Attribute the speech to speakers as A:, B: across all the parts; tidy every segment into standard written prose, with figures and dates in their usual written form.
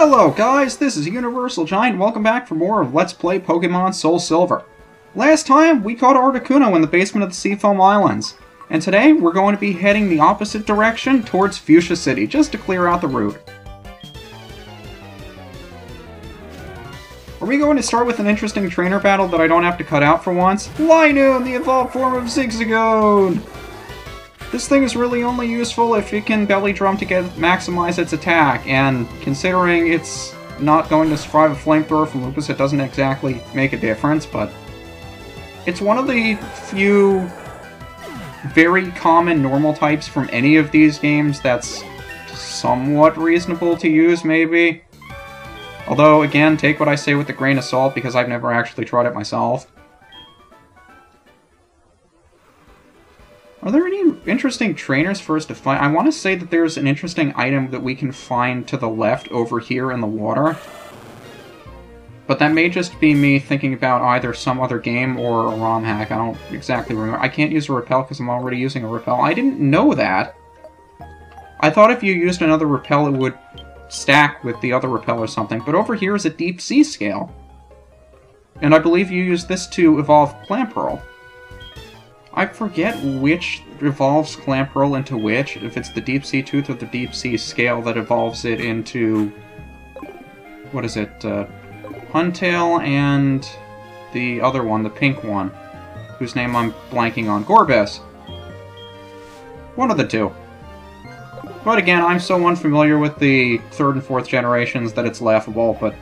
A: Hello guys, this is UniversalGiant. Welcome back for more of Let's Play Pokémon SoulSilver. Last time, we caught Articuno in the basement of the Seafoam Islands. And today, we're going to be heading the opposite direction towards Fuchsia City, just to clear out the route. Are we going to start with an interesting trainer battle that I don't have to cut out for once? Linoon, the evolved form of Zigzagoon! This thing is really only useful if it can belly drum to maximize its attack, and considering it's not going to survive a flamethrower from Lupus, it doesn't exactly make a difference, but it's one of the few very common normal types from any of these games that's somewhat reasonable to use, maybe. Although, again, take what I say with a grain of salt, because I've never actually tried it myself. Are there any interesting trainers for us to find? I want to say that there's an interesting item that we can find to the left over here in the water. But that may just be me thinking about either some other game or a ROM hack. I don't exactly remember. I can't use a repel because I'm already using a repel. I didn't know that. I thought if you used another repel it would stack with the other repel or something. But over here is a deep sea scale. And I believe you use this to evolve Clamperl. I forget which evolves Clamperl into which, if it's the Deep Sea Tooth or the Deep Sea Scale that evolves it into... what is it? Huntail and the other one, the pink one, whose name I'm blanking on. Gorbis! One of the two. But again, I'm so unfamiliar with the 3rd and 4th generations that it's laughable, but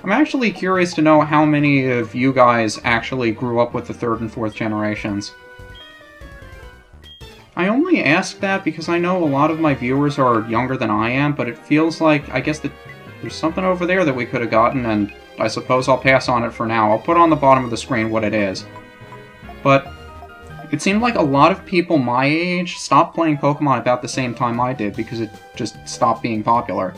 A: I'm actually curious to know how many of you guys actually grew up with the 3rd and 4th generations. I only ask that because I know a lot of my viewers are younger than I am, but it feels like, I guess that there's something over there that we could have gotten, and I suppose I'll pass on it for now. I'll put on the bottom of the screen what it is. But it seemed like a lot of people my age stopped playing Pokemon about the same time I did, because it just stopped being popular.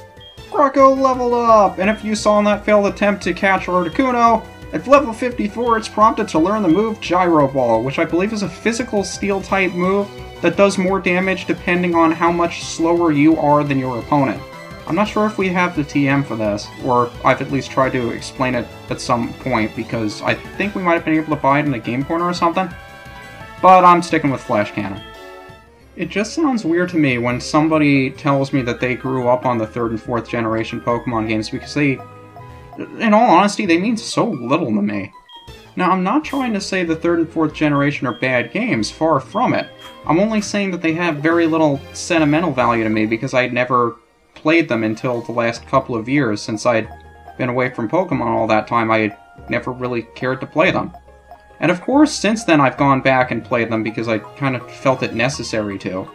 A: Greco leveled up! And if you saw in that failed attempt to catch Articuno, at level 54 it's prompted to learn the move Gyro Ball, which I believe is a physical steel-type move that does more damage depending on how much slower you are than your opponent. I'm not sure if we have the TM for this, or I've at least tried to explain it at some point, because I think we might have been able to buy it in a Game Corner or something. But I'm sticking with Flash Cannon. It just sounds weird to me when somebody tells me that they grew up on the 3rd and 4th generation Pokemon games, because they, in all honesty, they mean so little to me. Now, I'm not trying to say the 3rd and 4th generation are bad games, far from it. I'm only saying that they have very little sentimental value to me because I'd never played them until the last couple of years. Since I'd been away from Pokemon all that time, I had never really cared to play them. And of course, since then I've gone back and played them because I kind of felt it necessary to.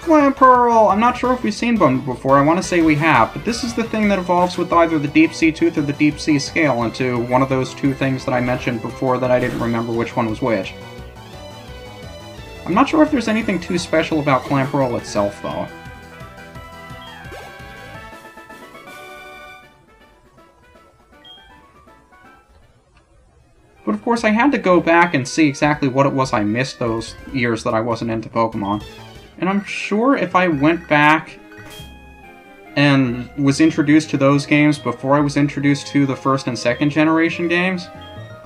A: Clamperl! I'm not sure if we've seen one before, I want to say we have, but this is the thing that evolves with either the Deep Sea Tooth or the Deep Sea Scale into one of those two things that I mentioned before that I didn't remember which one was which. I'm not sure if there's anything too special about Clamperl itself, though. But of course, I had to go back and see exactly what it was I missed those years that I wasn't into Pokemon. And I'm sure if I went back and was introduced to those games before I was introduced to the 1st and 2nd generation games,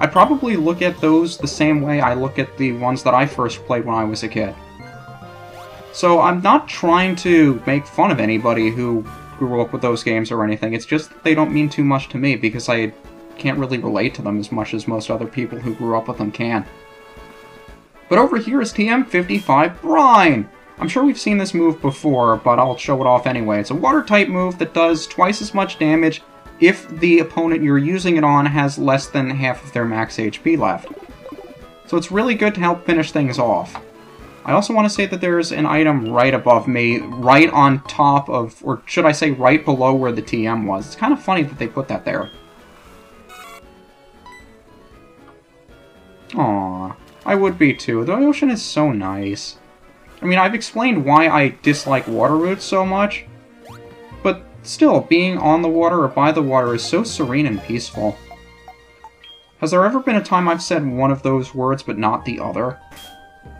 A: I'd probably look at those the same way I look at the ones that I first played when I was a kid. So I'm not trying to make fun of anybody who grew up with those games or anything, it's just that they don't mean too much to me because I can't really relate to them as much as most other people who grew up with them can. But over here is TM55 Brine! I'm sure we've seen this move before, but I'll show it off anyway. It's a water-type move that does twice as much damage if the opponent you're using it on has less than half of their max HP left. So it's really good to help finish things off. I also want to say that there's an item right above me, right on top of, or should I say right below where the TM was. It's kind of funny that they put that there. Aww, I would be too. The ocean is so nice. I mean, I've explained why I dislike water routes so much, but still, being on the water or by the water is so serene and peaceful. Has there ever been a time I've said one of those words but not the other?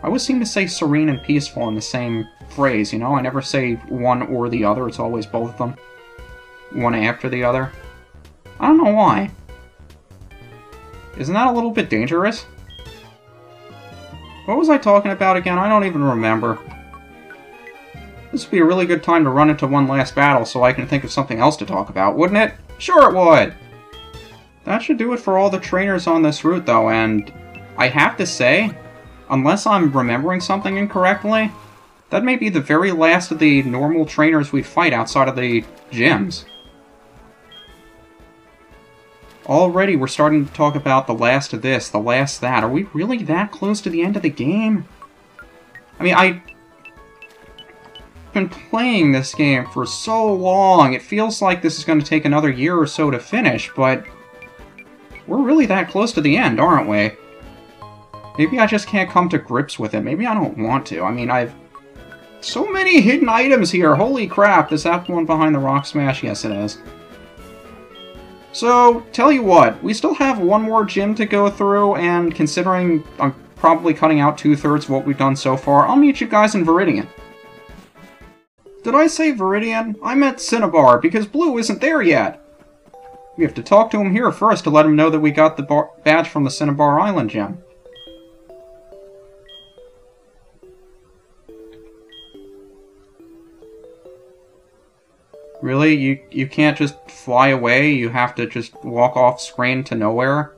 A: I always seem to say serene and peaceful in the same phrase, you know? I never say one or the other, it's always both of them. One after the other. I don't know why. Isn't that a little bit dangerous? What was I talking about again? I don't even remember. This would be a really good time to run into one last battle so I can think of something else to talk about, wouldn't it? Sure it would! That should do it for all the trainers on this route, though, and I have to say, unless I'm remembering something incorrectly, that may be the very last of the normal trainers we fight outside of the gyms. Already we're starting to talk about the last of this, the last that. Are we really that close to the end of the game? I mean, I've been playing this game for so long, it feels like this is going to take another year or so to finish, but we're really that close to the end, aren't we? Maybe I just can't come to grips with it. Maybe I don't want to. I mean, I've... so many hidden items here! Holy crap! Is that one behind the rock smash? Yes, it is. So, tell you what, we still have one more gym to go through, and considering I'm probably cutting out 2/3 of what we've done so far, I'll meet you guys in Viridian. Did I say Viridian? I meant Cinnabar, because Blue isn't there yet! We have to talk to him here first to let him know that we got the badge from the Cinnabar Island gym. Really? You can't just fly away? You have to just walk off screen to nowhere?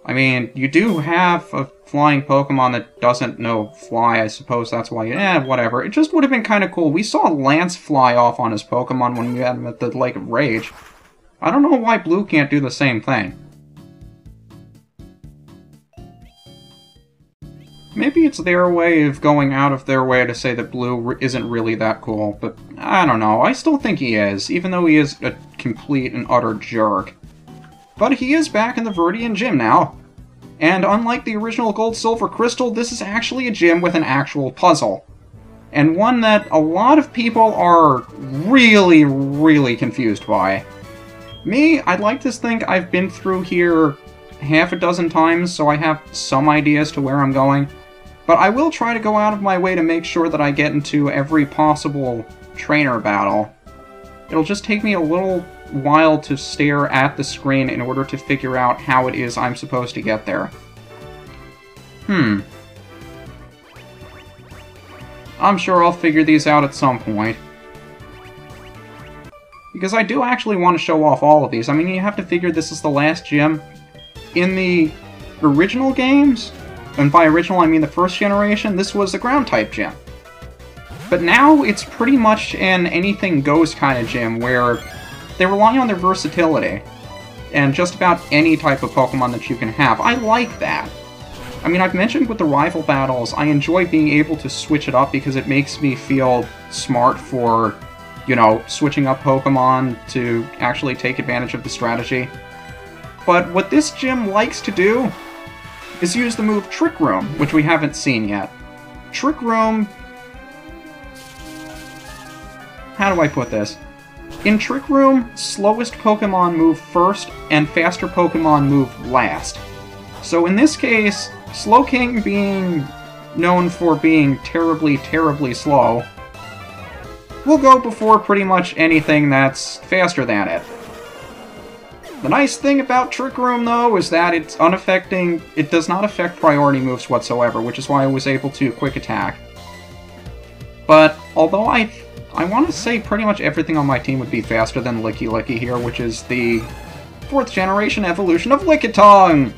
A: I mean, you do have a flying Pokemon that doesn't know fly, I suppose that's why whatever. It just would have been kind of cool. We saw Lance fly off on his Pokemon when we had him at the Lake of Rage. I don't know why Blue can't do the same thing. Maybe it's their way of going out of their way to say that Blue isn't really that cool, but I don't know. I still think he is, even though he is a complete and utter jerk. But he is back in the Viridian Gym now. And unlike the original Gold Silver Crystal, this is actually a gym with an actual puzzle. And one that a lot of people are really, really confused by. Me, I'd like to think I've been through here half a dozen times, so I have some idea as to where I'm going. But I will try to go out of my way to make sure that I get into every possible trainer battle. It'll just take me a little while to stare at the screen in order to figure out how it is I'm supposed to get there. I'm sure I'll figure these out at some point. Because I do actually want to show off all of these. I mean, you have to figure this is the last gym. In the original games, and by original I mean the first generation, this was a ground-type gym. But now it's pretty much an anything-goes kind of gym where they rely on their versatility and just about any type of Pokemon that you can have. I like that. I mean, I've mentioned with the rival battles, I enjoy being able to switch it up because it makes me feel smart for, you know, switching up Pokemon to actually take advantage of the strategy. But what this gym likes to do is use the move Trick Room, which we haven't seen yet. Trick Room... how do I put this? In Trick Room, slowest Pokemon move first, and faster Pokemon move last. So in this case, Slowking being known for being terribly, terribly slow, will go before pretty much anything that's faster than it. The nice thing about Trick Room, though, is that it's unaffecting. It does not affect priority moves whatsoever, which is why I was able to quick attack. But although I want to say pretty much everything on my team would be faster than Licky Licky here, which is the 4th generation evolution of Lickitung!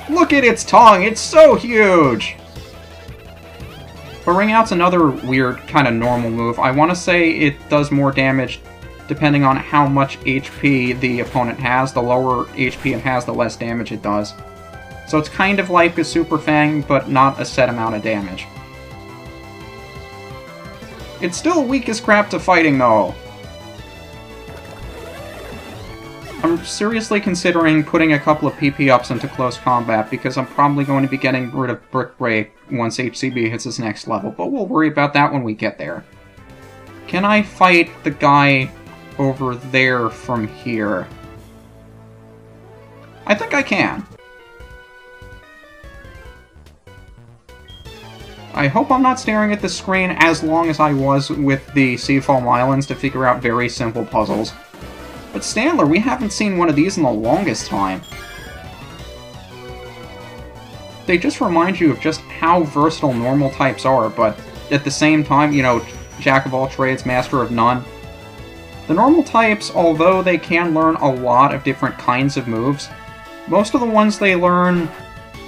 A: Look at its tongue! It's so huge! But Ring Out's another weird, kind of normal move. I want to say it does more damage depending on how much HP the opponent has. The lower HP it has, the less damage it does. So it's kind of like a Super Fang, but not a set amount of damage. It's still weak as crap to fighting, though. I'm seriously considering putting a couple of PP ups into close combat, because I'm probably going to be getting rid of Brick Break once HCB hits his next level, but we'll worry about that when we get there. Can I fight the guy over there from here? I think I can. I hope I'm not staring at the screen as long as I was with the Seafoam Islands to figure out very simple puzzles. But Standler, we haven't seen one of these in the longest time. They just remind you of just how versatile normal types are, but at the same time, you know, jack of all trades, master of none. The normal types, although they can learn a lot of different kinds of moves, most of the ones they learn,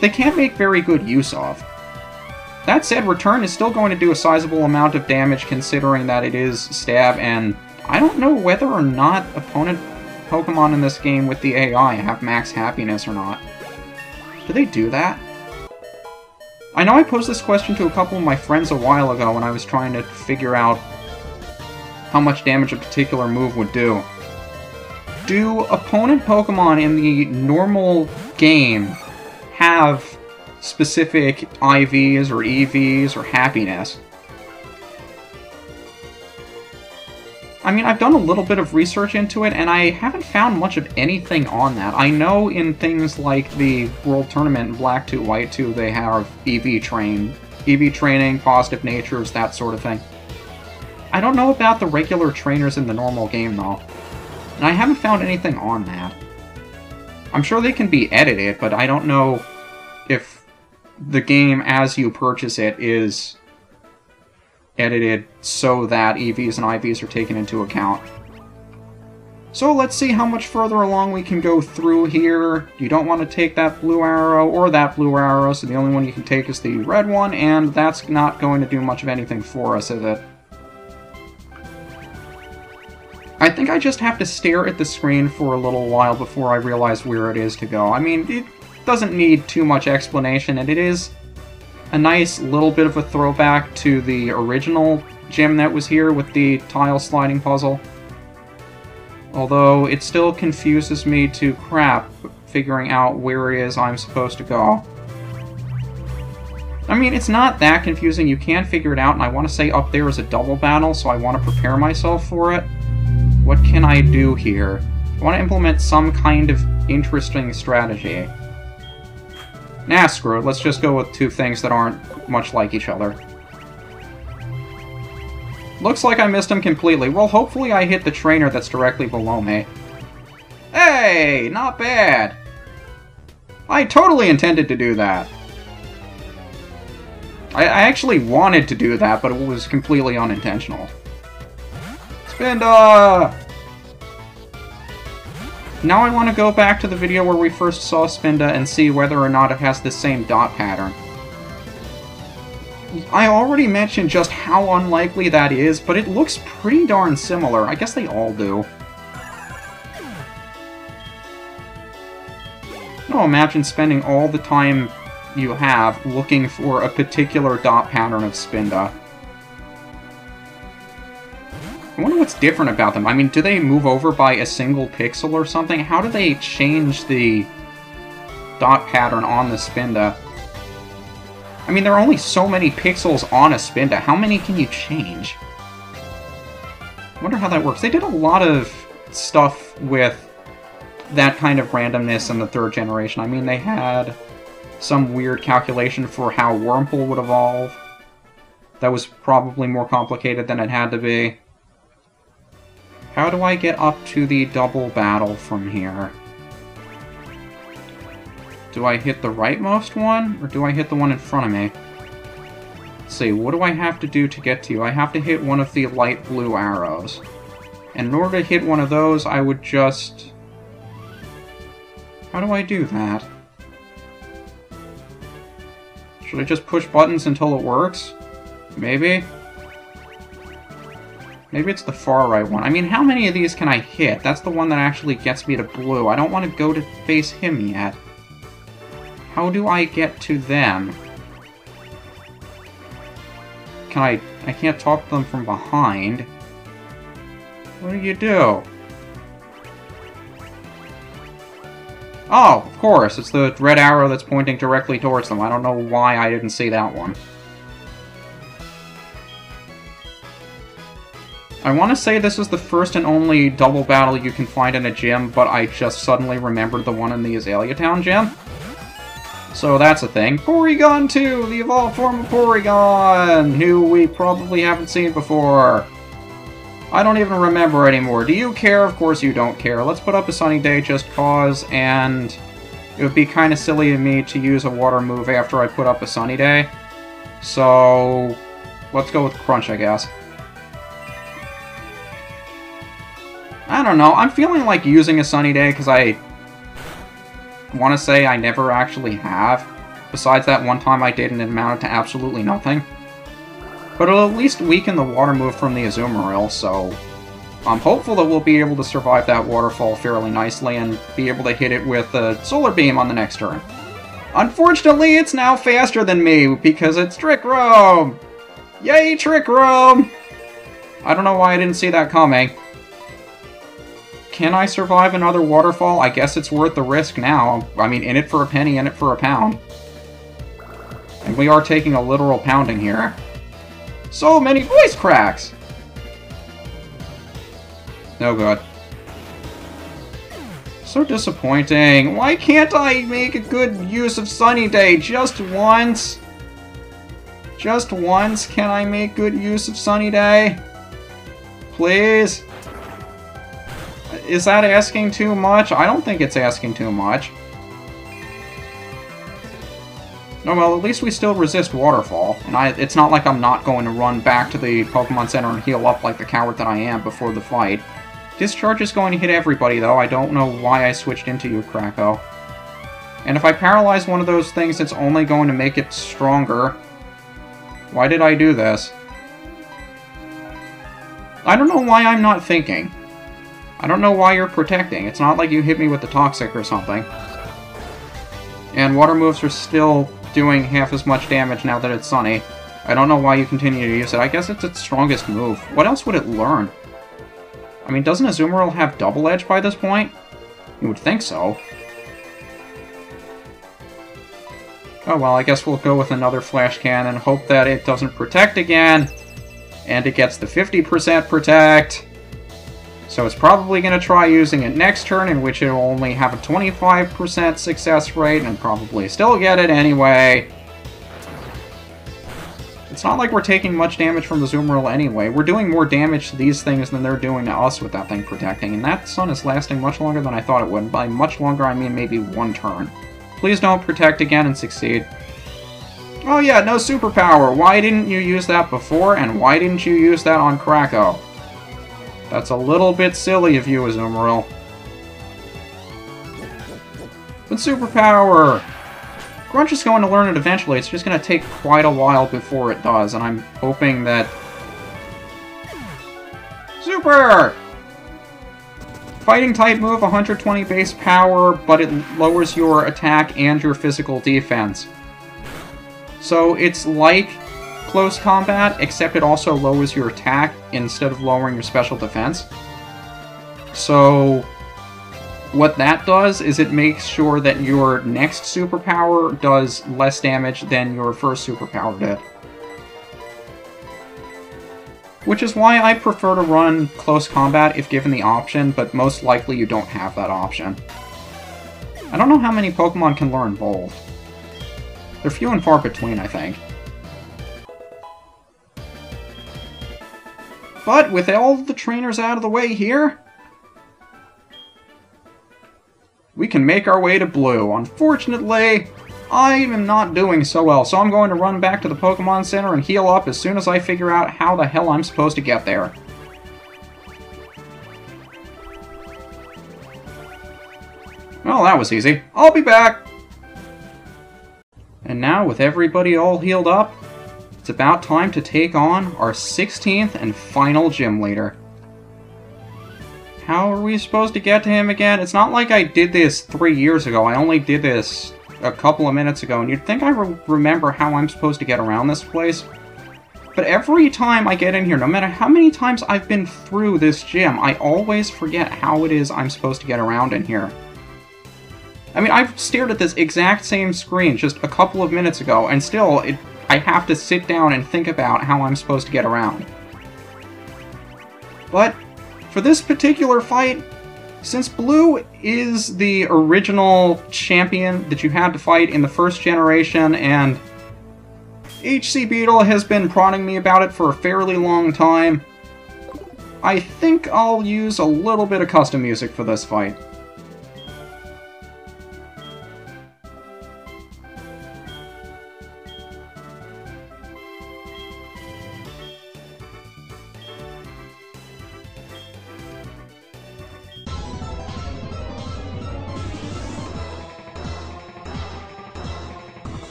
A: they can't make very good use of. That said, Return is still going to do a sizable amount of damage considering that it is stab, and I don't know whether or not opponent Pokemon in this game with the AI have max happiness or not. Do they do that? I know I posed this question to a couple of my friends a while ago when I was trying to figure out how much damage a particular move would do. Do opponent Pokemon in the normal game have specific IVs or EVs or happiness? I mean, I've done a little bit of research into it, and I haven't found much of anything on that. I know in things like the World Tournament in Black 2, White 2, they have EV training, positive natures, that sort of thing. I don't know about the regular trainers in the normal game, though. And I haven't found anything on that. I'm sure they can be edited, but I don't know if the game as you purchase it is edited so that EVs and IVs are taken into account. So let's see how much further along we can go through here. You don't want to take that blue arrow or that blue arrow, so the only one you can take is the red one, and that's not going to do much of anything for us, is it? I think I just have to stare at the screen for a little while before I realize where it is to go. I mean, it doesn't need too much explanation, and it is a nice little bit of a throwback to the original gym that was here with the tile sliding puzzle. Although it still confuses me to crap figuring out where it is I'm supposed to go. I mean, it's not that confusing, you can figure it out, and I want to say up there is a double battle, so I want to prepare myself for it. What can I do here? I want to implement some kind of interesting strategy. Nah, screw it. Let's just go with two things that aren't much like each other. Looks like I missed him completely. Well, hopefully I hit the trainer that's directly below me. Hey! Not bad! I totally intended to do that. I actually wanted to do that, but it was completely unintentional. Spinda! Now I want to go back to the video where we first saw Spinda and see whether or not it has the same dot pattern. I already mentioned just how unlikely that is, but it looks pretty darn similar. I guess they all do. No, imagine spending all the time you have looking for a particular dot pattern of Spinda. I wonder what's different about them. I mean, do they move over by a single pixel or something? How do they change the dot pattern on the Spinda? I mean, there are only so many pixels on a Spinda. How many can you change? I wonder how that works. They did a lot of stuff with that kind of randomness in the third generation. I mean, they had some weird calculation for how Wurmple would evolve. That was probably more complicated than it had to be. How do I get up to the double battle from here? Do I hit the rightmost one, or do I hit the one in front of me? Let's see, what do I have to do to get to you? I have to hit one of the light blue arrows. And in order to hit one of those, I would just... How do I do that? Should I just push buttons until it works? Maybe? Maybe it's the far right one. I mean, how many of these can I hit? That's the one that actually gets me to blue. I don't want to go to face him yet. How do I get to them? I can't talk to them from behind. What do you do? Oh, of course, it's the red arrow that's pointing directly towards them. I don't know why I didn't see that one. I want to say this is the first and only double battle you can find in a gym, but I just suddenly remembered the one in the Azalea Town gym. So that's a thing. Porygon 2! The evolved form of Porygon! Who we probably haven't seen before. I don't even remember anymore. Do you care? Of course you don't care. Let's put up a Sunny Day just cause, and it would be kind of silly of me to use a water move after I put up a Sunny Day. So let's go with Crunch, I guess. I don't know, I'm feeling like using a Sunny Day because I want to say I never actually have. Besides that one time I did and it amounted to absolutely nothing. But it'll at least weaken the water move from the Azumarill, so I'm hopeful that we'll be able to survive that waterfall fairly nicely and be able to hit it with a Solar Beam on the next turn. Unfortunately, it's now faster than me because it's Trick Room! Yay, Trick Room! I don't know why I didn't see that coming. Can I survive another waterfall? I guess it's worth the risk now. I mean, in it for a penny, in it for a pound. And we are taking a literal pounding here. So many voice cracks! No good. So disappointing. Why can't I make a good use of Sunny Day just once? Just once, can I make good use of Sunny Day? Please? Is that asking too much? I don't think it's asking too much. No, well, at least we still resist Waterfall. And it's not like I'm not going to run back to the Pokemon Center and heal up like the coward that I am before the fight. Discharge is going to hit everybody, though. I don't know why I switched into you, Krako. And if I paralyze one of those things, it's only going to make it stronger. Why did I do this? I don't know why I'm not thinking. I don't know why you're protecting. It's not like you hit me with the Toxic or something. And water moves are still doing half as much damage now that it's sunny. I don't know why you continue to use it. I guess it's its strongest move. What else would it learn? I mean, doesn't Azumarill have Double Edge by this point? You would think so. Oh well, I guess we'll go with another Flash Cannon and hope that it doesn't protect again. And it gets the 50% protect. So it's probably going to try using it next turn, in which it will only have a 25% success rate, and probably still get it anyway. It's not like we're taking much damage from the Azumarill anyway. We're doing more damage to these things than they're doing to us with that thing protecting, and that sun is lasting much longer than I thought it would. By much longer, I mean maybe one turn. Please don't protect again and succeed. Oh yeah, no superpower! Why didn't you use that before, and why didn't you use that on Krako? That's a little bit silly of you, Azumarill. But superpower! Crunch is going to learn it eventually. It's just going to take quite a while before it does, and I'm hoping that... Super! Fighting type move, 120 base power, but it lowers your attack and your physical defense. So it's like Close Combat, except it also lowers your attack instead of lowering your special defense. So what that does is it makes sure that your next superpower does less damage than your first superpower did. Which is why I prefer to run Close Combat if given the option, but most likely you don't have that option. I don't know how many Pokemon can learn both. They're few and far between, I think. But with all the trainers out of the way here, we can make our way to Blue. Unfortunately, I am not doing so well, so I'm going to run back to the Pokemon Center and heal up as soon as I figure out how the hell I'm supposed to get there. Well, that was easy. I'll be back! And now, with everybody all healed up, it's about time to take on our 16th and final gym leader. How are we supposed to get to him again? It's not like I did this 3 years ago. I only did this a couple of minutes ago, and you'd think I remember how I'm supposed to get around this place. But every time I get in here, no matter how many times I've been through this gym, I always forget how it is I'm supposed to get around in here. I mean, I've stared at this exact same screen just a couple of minutes ago, and still, I have to sit down and think about how I'm supposed to get around. But for this particular fight, since Blue is the original champion that you had to fight in the first generation, and HC Beetle has been prodding me about it for a fairly long time, I think I'll use a little bit of custom music for this fight.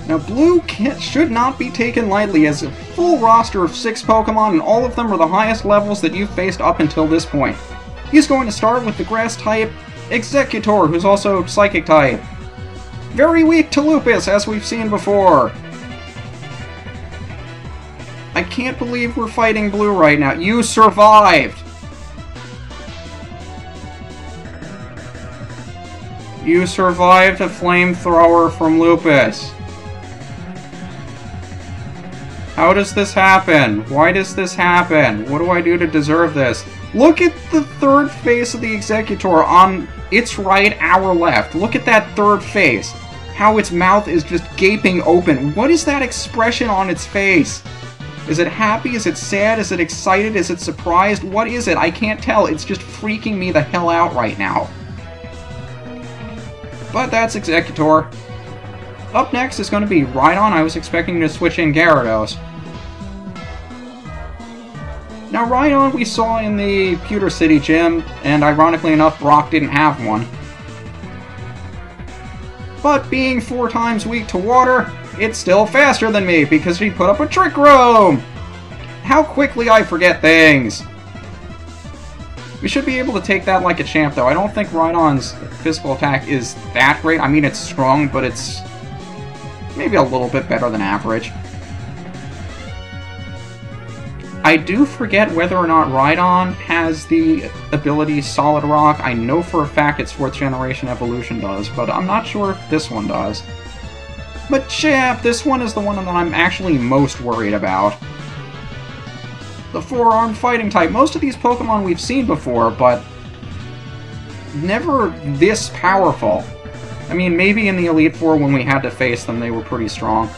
A: Now, Blue should not be taken lightly, as a full roster of 6 Pokemon, and all of them are the highest levels that you've faced up until this point. He's going to start with the Grass-type Exeggutor, who's also Psychic-type. Very weak to Lupus, as we've seen before. I can't believe we're fighting Blue right now. You survived! You survived a flamethrower from Lupus. How does this happen? Why does this happen? What do I do to deserve this? Look at the third face of the Exeggutor on its right, our left. Look at that third face. How its mouth is just gaping open. What is that expression on its face? Is it happy? Is it sad? Is it excited? Is it surprised? What is it? I can't tell. It's just freaking me the hell out right now. But that's Exeggutor. Up next is going to be Rhydon. I was expecting to switch in Gyarados. Now, Rhydon we saw in the Pewter City gym, and ironically enough, Brock didn't have one. But being 4 times weak to water, it's still faster than me because she put up a Trick Room! How quickly I forget things! We should be able to take that like a champ, though. I don't think Rhydon's physical attack is that great. I mean, it's strong, but it's maybe a little bit better than average. I do forget whether or not Rhydon has the ability Solid Rock. I know for a fact its 4th generation evolution does, but I'm not sure if this one does. But champ, this one is the one that I'm actually most worried about. The 4-armed fighting type. Most of these Pokemon we've seen before, but never this powerful. I mean, maybe in the Elite Four when we had to face them, they were pretty strong.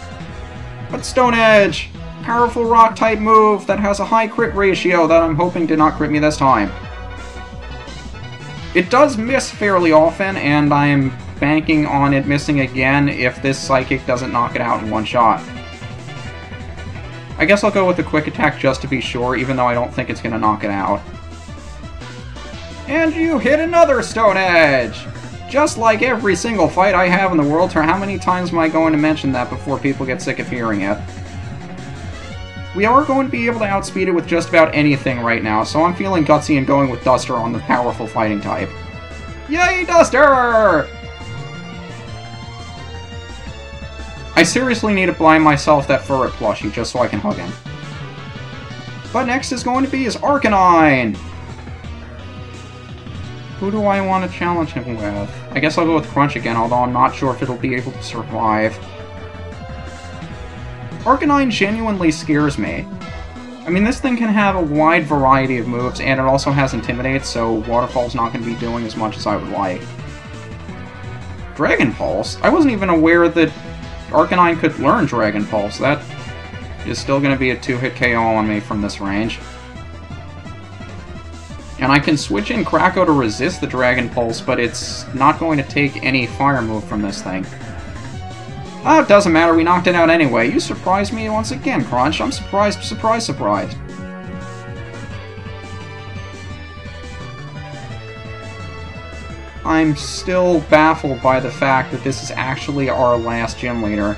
A: But Stone Edge! Powerful rock-type move that has a high crit ratio that I'm hoping did not crit me this time. It does miss fairly often, and I'm banking on it missing again if this Psychic doesn't knock it out in one shot. I guess I'll go with the Quick Attack just to be sure, even though I don't think it's going to knock it out. And you hit another Stone Edge! Just like every single fight I have in the World Tour, how many times am I going to mention that before people get sick of hearing it? We are going to be able to outspeed it with just about anything right now, so I'm feeling gutsy and going with Duster on the powerful fighting type. Yay, Duster! I seriously need to buy myself that Furret plushie just so I can hug him. But next is going to be his Arcanine! Who do I want to challenge him with? I guess I'll go with Crunch again, although I'm not sure if it'll be able to survive. Arcanine genuinely scares me. I mean, this thing can have a wide variety of moves, and it also has Intimidate, so Waterfall's not going to be doing as much as I would like. Dragon Pulse? I wasn't even aware that Arcanine could learn Dragon Pulse. That is still going to be a 2-hit KO on me from this range. And I can switch in Krako to resist the Dragon Pulse, but it's not going to take any fire move from this thing. Oh, it doesn't matter, we knocked it out anyway. You surprised me once again, Crunch. I'm surprised, surprised. I'm still baffled by the fact that this is actually our last gym leader.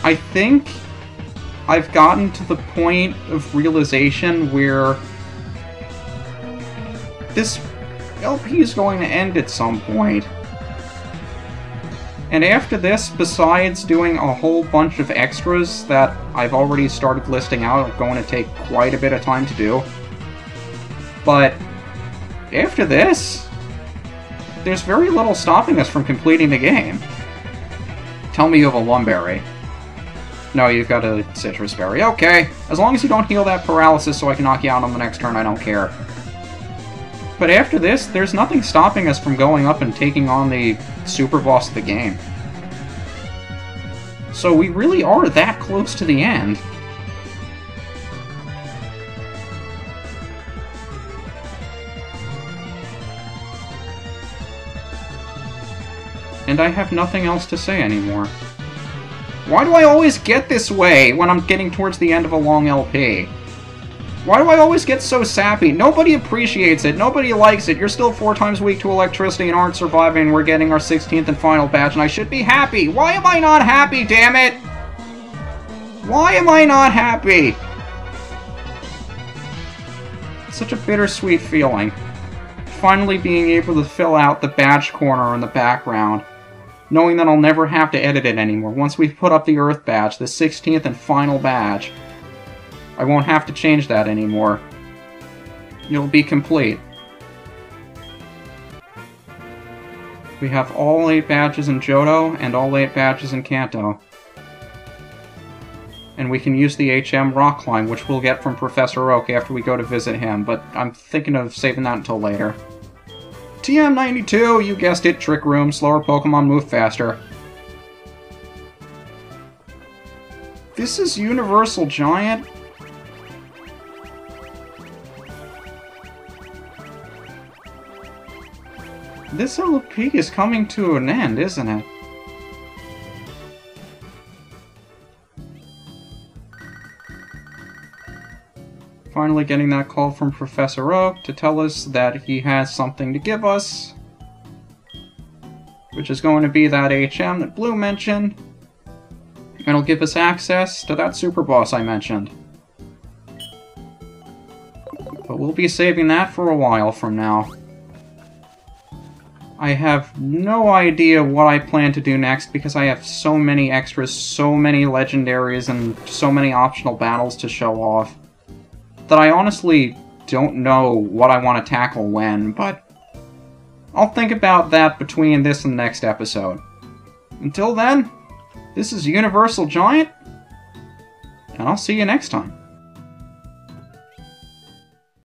A: I think I've gotten to the point of realization where this LP is going to end at some point. And after this, besides doing a whole bunch of extras that I've already started listing out, are going to take quite a bit of time to do. But after this, there's very little stopping us from completing the game. Tell me you have a Lumberry. No, you've got a Citrus Berry. Okay, as long as you don't heal that paralysis so I can knock you out on the next turn, I don't care. But after this, there's nothing stopping us from going up and taking on the super boss of the game. So we really are that close to the end. And I have nothing else to say anymore. Why do I always get this way when I'm getting towards the end of a long LP? Why do I always get so sappy? Nobody appreciates it. Nobody likes it. You're still 4 times weak to electricity and aren't surviving. We're getting our 16th and final badge, and I should be happy. Why am I not happy, damn it? Why am I not happy? It's such a bittersweet feeling. Finally being able to fill out the badge corner in the background. Knowing that I'll never have to edit it anymore. Once we've put up the Earth badge, the 16th and final badge, I won't have to change that anymore. It'll be complete. We have all 8 badges in Johto and all 8 badges in Kanto. And we can use the HM rock climb, which we'll get from Professor Oak after we go to visit him, but I'm thinking of saving that until later. TM92, you guessed it, Trick Room, slower Pokemon move faster. This is UniversalGiant? This LP is coming to an end, isn't it? Finally getting that call from Professor Oak to tell us that he has something to give us. Which is going to be that HM that Blue mentioned. And it'll give us access to that super boss I mentioned. But we'll be saving that for a while from now. I have no idea what I plan to do next because I have so many extras, so many legendaries, and so many optional battles to show off that I honestly don't know what I want to tackle when, but I'll think about that between this and the next episode. Until then, this is UniversalGiant, and I'll see you next time.